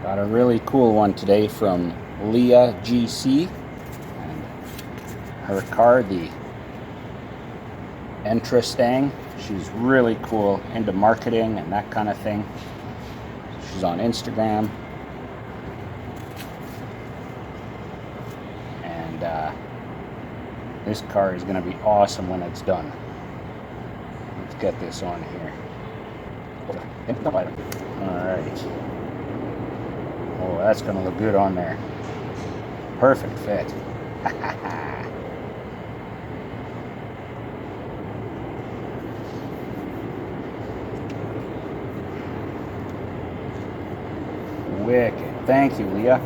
Got a really cool one today from Leah GC. And her car, the Interesting. She's really cool, into marketing and that kind of thing. She's on Instagram. And this car is going to be awesome when it's done. Let's get this on here. Alright. Oh, that's going to look good on there. Perfect fit. Wicked. Thank you, Leah.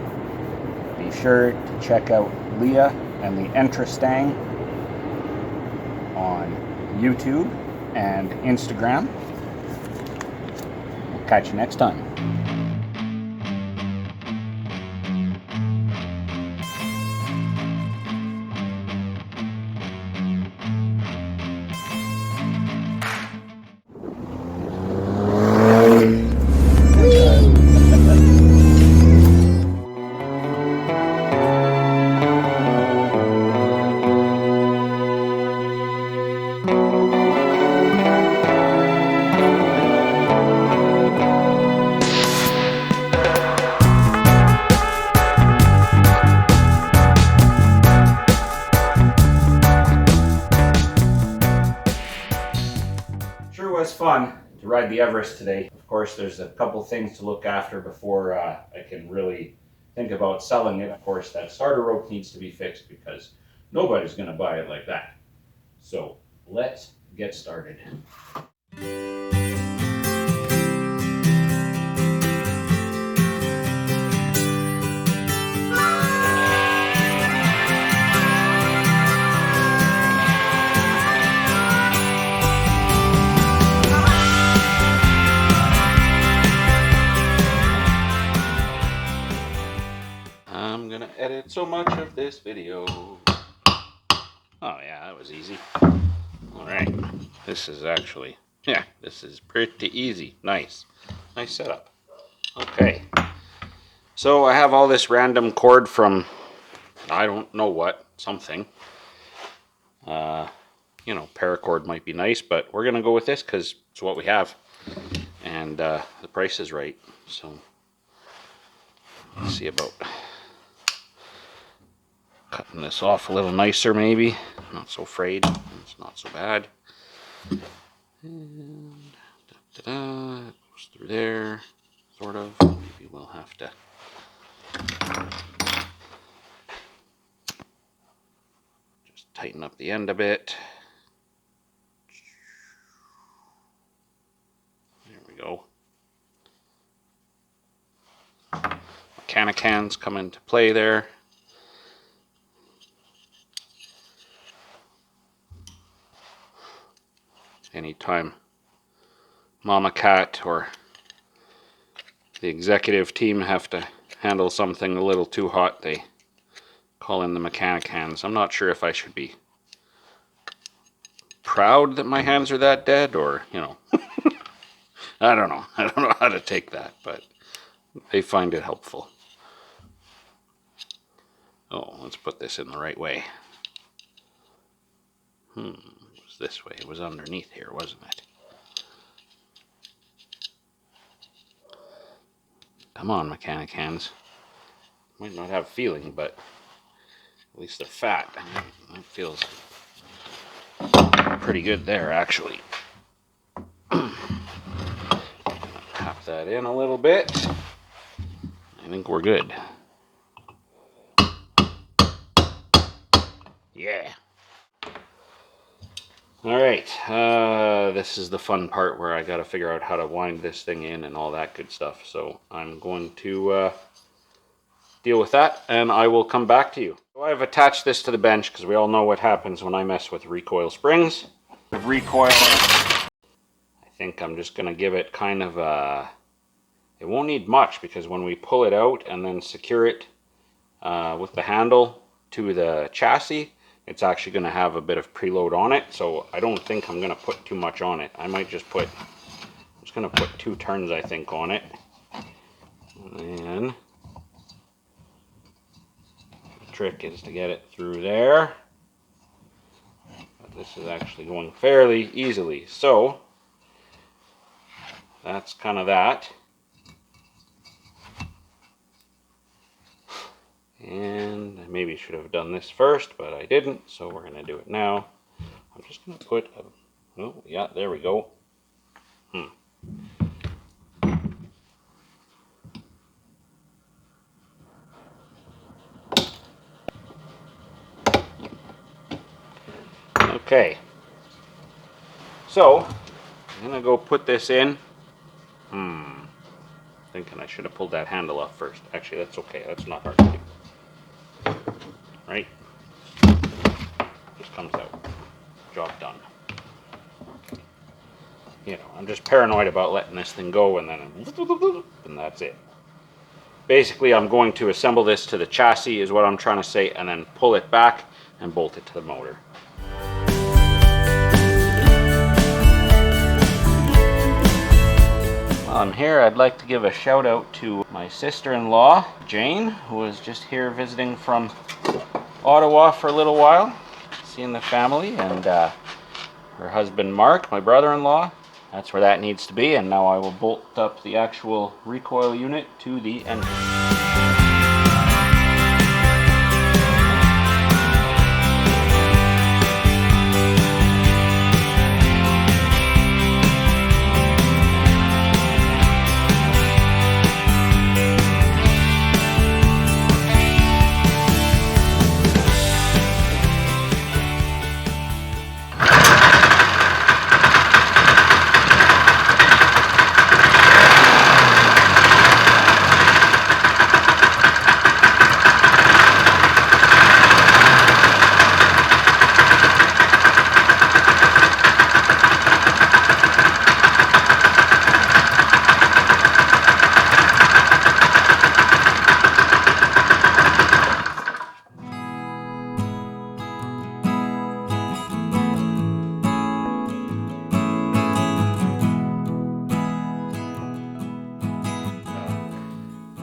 Be sure to check out Leah and the Interesting on YouTube and Instagram. We'll catch you next time. Sure was fun to ride the Everest today. Of course, there's a couple things to look after before I can really think about selling it. Of course, that starter rope needs to be fixed because nobody's going to buy it like that. So let's get started. I'm gonna edit so much of this video. Oh yeah, that was easy. Alright, this is actually, this is pretty easy. Nice setup. Okay, so I have all this random cord from, I don't know what, something. You know, paracord might be nice, but we're gonna go with this because it's what we have. And the price is right, so let's see about cutting this off a little nicer, maybe. Not so frayed. It's not so bad. And it goes through there, sort of. Maybe we'll have to just tighten up the end a bit. There we go. Mechanicans come into play there. Anytime Mama Cat or the executive team have to handle something a little too hot, they call in the mechanic hands. I'm not sure if I should be proud that my hands are that dead or, you know, I don't know. I don't know how to take that, but they find it helpful. Oh, let's put this in the right way. It was this way. It was underneath here, wasn't it? Come on, mechanic hands. Might not have feeling, but at least they're fat. That feels pretty good there, actually. Tap that in a little bit. I think we're good. Yeah. Alright, this is the fun part where I gotta figure out how to wind this thing in and all that good stuff. So I'm going to deal with that and I will come back to you. So I've attached this to the bench because we all know what happens when I mess with recoil springs. With recoil, I think I'm just gonna give it kind of a... It won't need much because when we pull it out and then secure it with the handle to the chassis, it's actually going to have a bit of preload on it, so I don't think I'm going to put too much on it. I might just put, I'm just going to put 2 turns, I think, on it. And trick is to get it through there. But this is actually going fairly easily. So that's kind of that. And I maybe should have done this first, but I didn't, so we're going to do it now. I'm just going to put a, oh yeah, there we go. Okay, so I'm going to go put this in. Thinking I should have pulled that handle off first. Actually, that's okay. That's not hard to do. Right? Just comes out. Job done. You know, I'm just paranoid about letting this thing go and then and that's it. Basically, I'm going to assemble this to the chassis is what I'm trying to say, and then pull it back and bolt it to the motor. While I'm here, I'd like to give a shout out to my sister-in-law, Jane, who was just here visiting from Ottawa for a little while, seeing the family, and her husband Mark, my brother-in-law. That's where that needs to be, and now I will bolt up the actual recoil unit to the engine.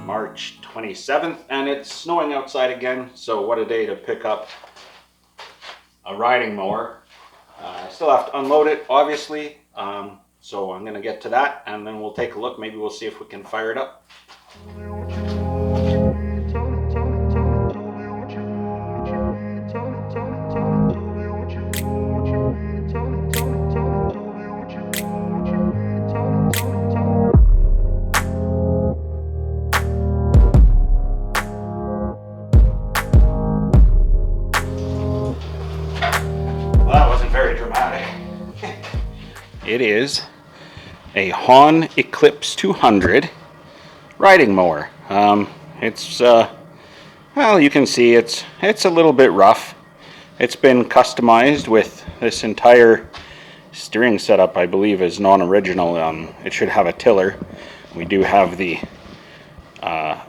March 27th, and it's snowing outside again, so what a day to pick up a riding mower. I still have to unload it, obviously, so I'm going to get to that, and then we'll take a look. Maybe we'll see if we can fire it up. It is a Hon Eclipse 200 riding mower. It's well, you can see it's a little bit rough. It's been customized with this entire steering setup. I believe is non-original. It should have a tiller. We do have the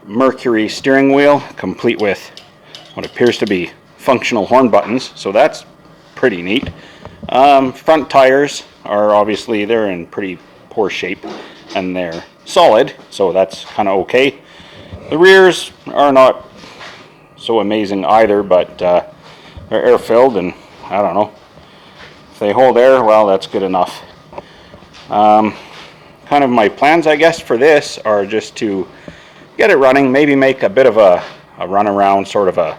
Mercury steering wheel, complete with what appears to be functional horn buttons. So that's pretty neat. Front tires are obviously, they're in pretty poor shape and they're solid, so that's kind of okay. The rears are not so amazing either, but they're air filled, and I don't know, if they hold air, well, that's good enough. Kind of my plans, I guess, for this are just to get it running, maybe make a bit of a run around, sort of a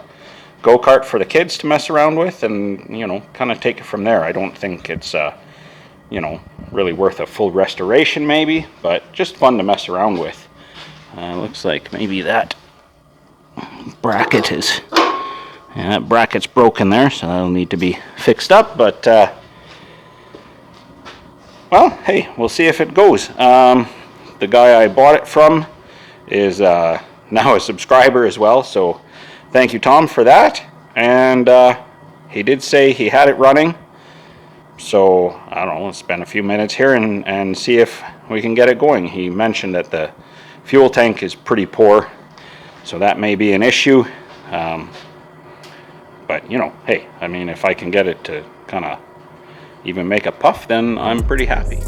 go-kart for the kids to mess around with, and you know, kind of take it from there. I don't think it's you know, really worth a full restoration maybe, but just fun to mess around with. Looks like maybe that bracket is, yeah, that bracket's broken there, so that'll need to be fixed up, but well, hey, we'll see if it goes. The guy I bought it from is now a subscriber as well, so thank you, Tom, for that. And he did say he had it running, so I don't know, let's spend a few minutes here and see if we can get it going. He mentioned that the fuel tank is pretty poor, so that may be an issue. But you know, hey, I mean, if I can get it to kind of even make a puff, then I'm pretty happy.